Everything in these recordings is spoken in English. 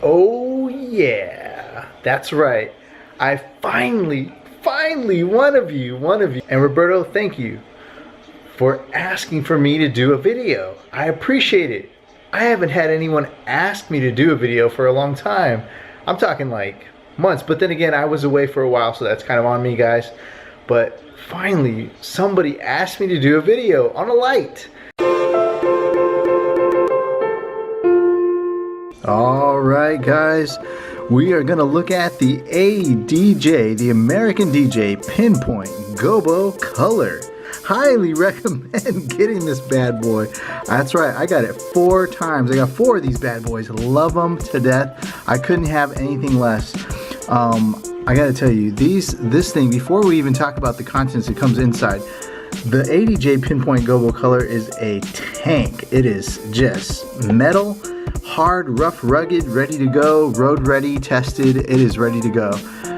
Oh yeah, that's right. I finally, one of you. And Roberto, thank you for asking for me to do a video. I appreciate it. I haven't had anyone ask me to do a video for a long time. I'm talking like months, but then again, I was away for a while, so that's kind of on me, guys. But finally, somebody asked me to do a video on a light. Alright guys, we are going to look at the ADJ, the American DJ PinPoint Gobo Color. Highly recommend getting this bad boy. That's right, I got it 4 times. I got 4 of these bad boys. Love them to death. I couldn't have anything less. I gotta tell you, this thing, before we even talk about the contents that comes inside, the ADJ PinPoint Gobo Color is a tank. It is just metal, hard, rough, rugged, ready to go, road ready, tested. It is ready to go.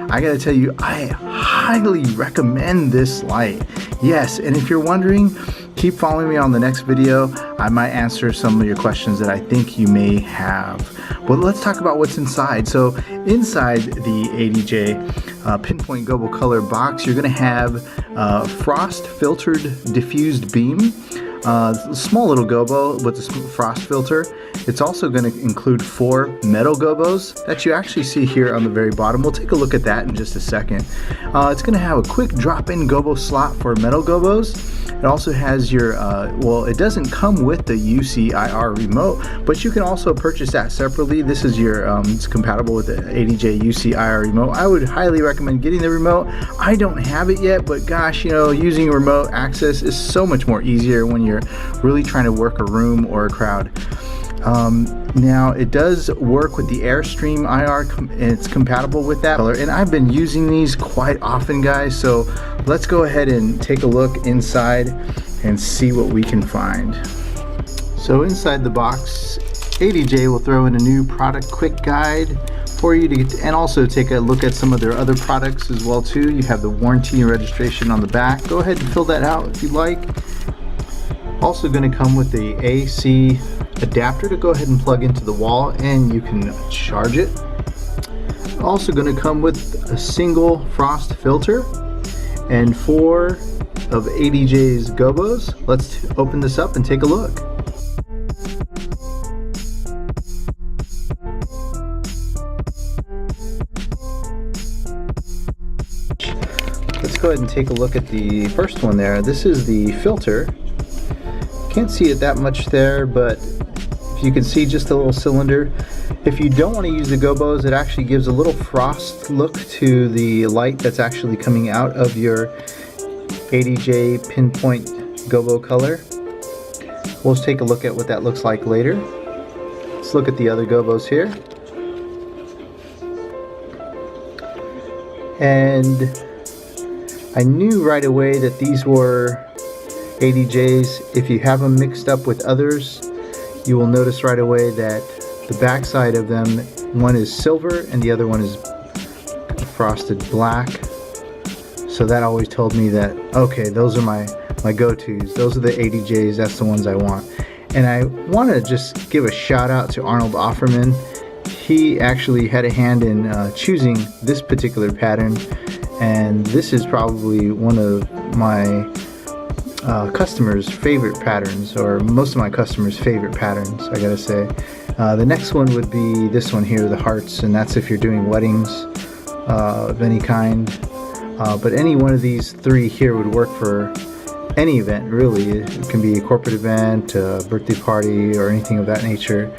I gotta tell you, I highly recommend this light. Yes, and if you're wondering, keep following me on the next video. I might answer some of your questions that I think you may have. But let's talk about what's inside. So inside the ADJ PinPoint Gobo Color box, you're gonna have frost filtered diffused beam. Small little gobo with a frost filter. It's also going to include 4 metal gobos that you actually see here on the very bottom. We'll take a look at that in just a second. It's going to have a quick drop-in gobo slot for metal gobos. It also has your, well, it doesn't come with the UCIR remote, but you can also purchase that separately. This is your, it's compatible with the ADJ UCIR remote. I would highly recommend getting the remote. I don't have it yet, but gosh, you know, using remote access is so much more easier when you're really trying to work a room or a crowd. Now it does work with the Airstream IR, and it's compatible with that color, and I've been using these quite often, guys, so let's go ahead and take a look inside and see what we can find. So inside the box, ADJ will throw in a new product quick guide for you to get, and also take a look at some of their other products as well too. You have the warranty and registration on the back. Go ahead and fill that out if you like. Also going to come with the AC adapter to go ahead and plug into the wall, and you can charge it. Also going to come with a single frost filter and 4 of ADJ's gobos. Let's open this up and take a look. Let's go ahead and take a look at the first one there. This is the filter. Can't see it that much there, but if you can see just a little cylinder. If you don't want to use the gobos, it actually gives a little frost look to the light that's actually coming out of your ADJ PinPoint Gobo Color. We'll take a look at what that looks like later. Let's look at the other gobos here. And I knew right away that these were ADJs. If you have them mixed up with others, you will notice right away that the back side of them, one is silver and the other one is frosted black. So that always told me that, okay, those are my go-tos. Those are the ADJs, that's the ones I want. And I want to just give a shout out to Arnold Offerman. He actually had a hand in choosing this particular pattern, and this is probably one of my customers' favorite patterns, or most of my customers' favorite patterns, I gotta say. The next one would be this one here, the hearts, and that's if you're doing weddings of any kind. But any one of these 3 here would work for any event, really. It can be a corporate event, a birthday party, or anything of that nature.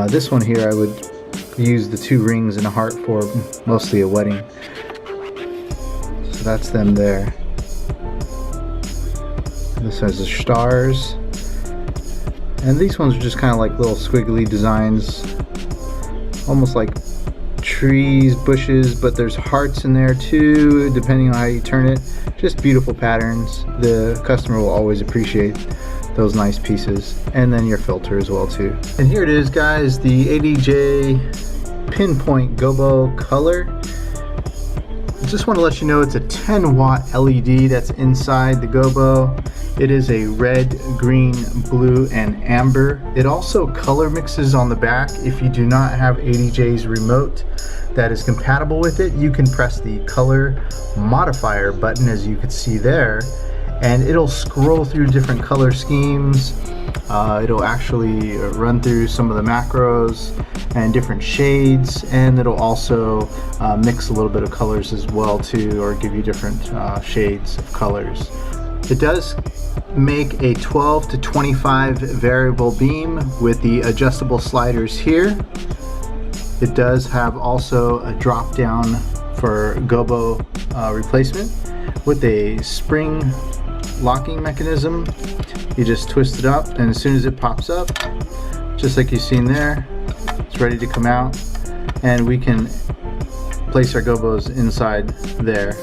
This one here I would use the 2 rings and a heart for mostly a wedding. So that's them there. This has the stars, and these ones are just kind of like little squiggly designs, almost like trees, bushes, but there's hearts in there too, depending on how you turn it. Just beautiful patterns. The customer will always appreciate those nice pieces. And then your filter as well too. And here it is, guys, the ADJ PinPoint Gobo Color. I just want to let you know it's a 10 watt LED that's inside the Gobo. It is a red, green, blue, and amber. It also color mixes on the back. If you do not have ADJ's remote that is compatible with it, you can press the color modifier button, as you can see there, and it'll scroll through different color schemes. It'll actually run through some of the macros and different shades, and it'll also mix a little bit of colors as well too, or give you different shades of colors. It does make a 12 to 25 variable beam with the adjustable sliders here. It does have also a drop down for gobo replacement with a spring locking mechanism. You just twist it up, and as soon as it pops up, just like you've seen there, it's ready to come out, and we can place our gobos inside there.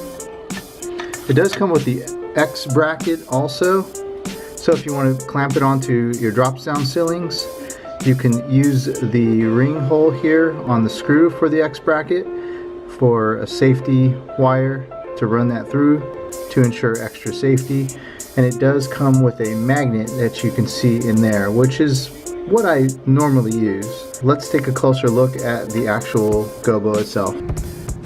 It does come with the X bracket also, so if you want to clamp it onto your drop down ceilings, you can use the ring hole here on the screw for the X bracket for a safety wire to run that through to ensure extra safety. And it does come with a magnet that you can see in there, which is what I normally use. Let's take a closer look at the actual gobo itself.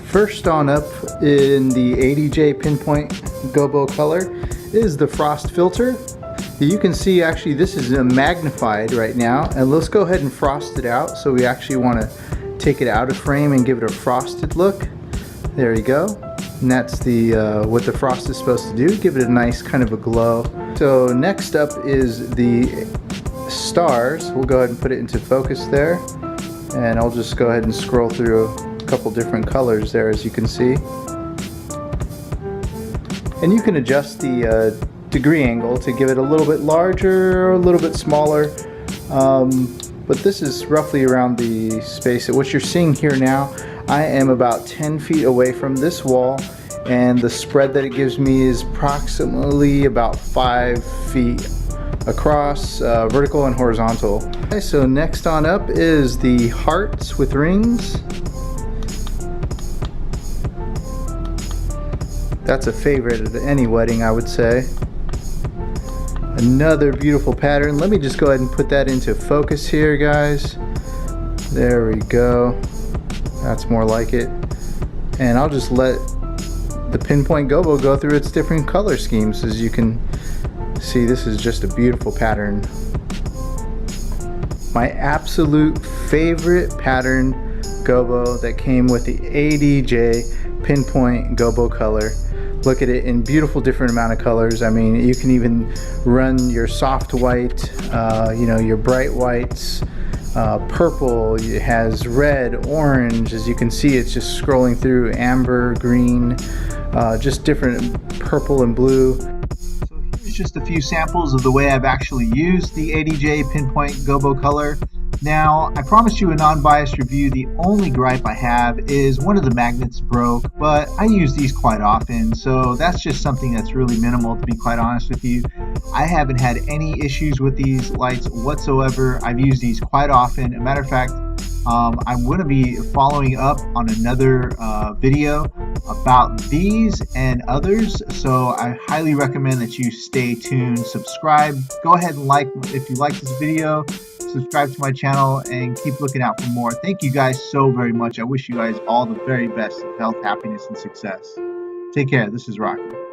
First on up in the ADJ PinPoint Gobo color is the frost filter. You can see actually this is magnified right now, and let's go ahead and frost it out. So we actually want to take it out of frame and give it a frosted look. There you go. And that's the what the frost is supposed to do, give it a nice kind of a glow. So next up is the stars. We'll go ahead and put it into focus there, and I'll just go ahead and scroll through a couple different colors there, as you can see. And you can adjust the degree angle to give it a little bit larger or a little bit smaller, but this is roughly around the space. What you're seeing here now, I am about 10 feet away from this wall, and the spread that it gives me is approximately about 5 feet across, vertical and horizontal. Okay, so next on up is the hearts with rings. That's a favorite at any wedding, I would say. Another beautiful pattern. Let me just go ahead and put that into focus here, guys. There we go. That's more like it. And I'll just let the PinPoint Gobo go through its different color schemes. As you can see, this is just a beautiful pattern. My absolute favorite pattern gobo that came with the ADJ PinPoint Gobo color. Look at it in beautiful different amount of colors. I mean, you can even run your soft white, your bright whites, purple, it has red, orange. As you can see, it's just scrolling through amber, green, just different purple and blue. So here's just a few samples of the way I've actually used the ADJ PinPoint Gobo color. Now, I promised you a non-biased review. The only gripe I have is one of the magnets broke, but I use these quite often, so that's just something that's really minimal, to be quite honest with you. I haven't had any issues with these lights whatsoever. I've used these quite often. As a matter of fact, I'm going to be following up on another video about these and others, so I highly recommend that you stay tuned, subscribe, go ahead and like if you like this video, subscribe to my channel, and keep looking out for more. Thank you guys so very much. I wish you guys all the very best of health, happiness, and success. Take care. This is Rocky.